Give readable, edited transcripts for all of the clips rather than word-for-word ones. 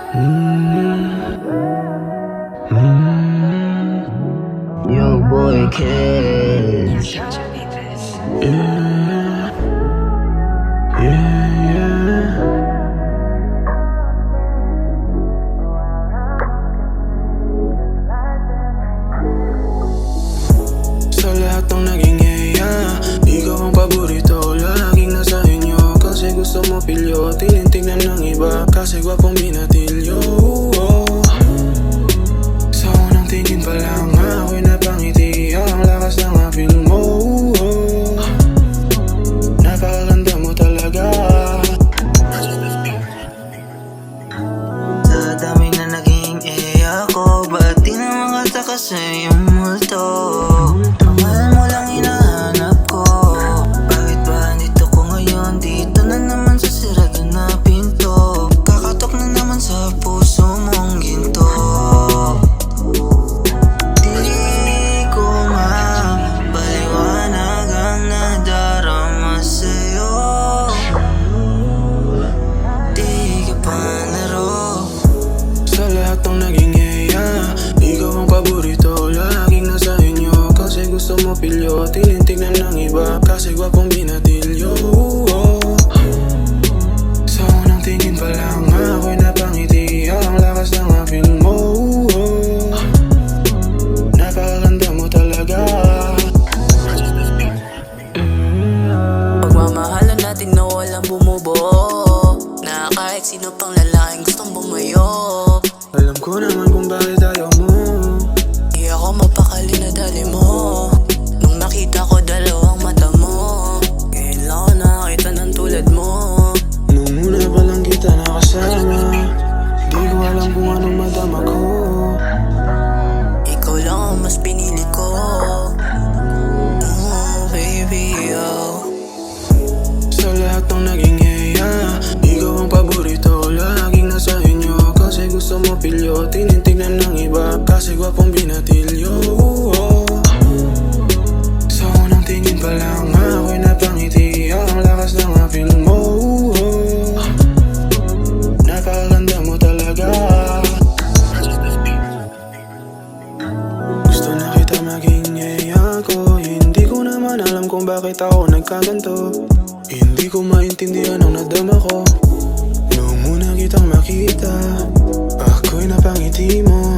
Young boy kids. Sa lahat ng naging ikaw ang paborito, laging nasa inyo. Kasi gusto mo pilyo, tinitingnan ng iba. Kasi gwapong binatilyo. Sa unang tingin pa lang ako'y napangiti. Ang lakas ng apil mo. Napakaganda mo talaga. Sa dami na naging ako, ba't di naman kataka sa iyong multo? Mahal mo lang hinahanap ko. Bakit ba nandito ko ngayon? Dito na naman sa sirado na pinto. Kakatok na naman sa puso mong ginto. Di ko mapaliwanag ang nadarama sa'yo. Di ka pa laro. Sa lahat ng naging ikaw ang paborito, laging nasa inyo. Kasi gusto mo pilyo, tinitingnan ng iba. Kasi gwapong binatilyo. Sa unang tingin pa lang ako'y napangiti. Ang lakas ng apil mo. Napakaganda mo talaga. Pagmamahalan natin na walang bumubuo, na kahit sino pang lalaking gustong bumayo. Alam ko naman kung bakit ayaw mo. Di ako mapakali na dali mo. Nung nakita ko dalawang mata mo, ngayon lang ako nakakita ng tulad mo. Nung una pa lang kita nakasama, di ko alam kung anong madama ko. Ikaw lang ang mas pinili ko. Baby, oh. Sa lahat ng naging ikaw ang paborito, laging nasa inyo. Kasi gusto mo pilyo, tinitingnan ng iba. Kasi gwapong binatilyo. Sa unang tingin pa lang ako'y napangiti. Ang lakas ng apil mo. Napakaganda mo talaga. Gusto na kita maging ako. Hindi ko naman alam kung bakit ako nagkaganto. Hindi ko maintindihan ang nadama ko. Noong una kitang makita, ako'y napangiti mo.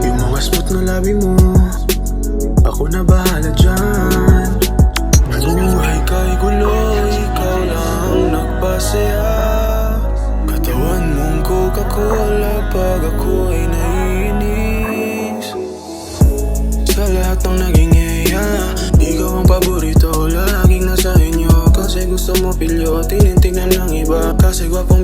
Yung mga smooth na labi mo, ako na bahala dyan. Buhay ka'y gulo, ikaw lang nagpasaya. Katawan mong Coca-Cola pag ako'y naiinis. Sa lahat ng naging ikaw ang paborito, laging nasa inyo. Kasi gusto mo pilyo, tinitingnan ng iba. Kasi gwapo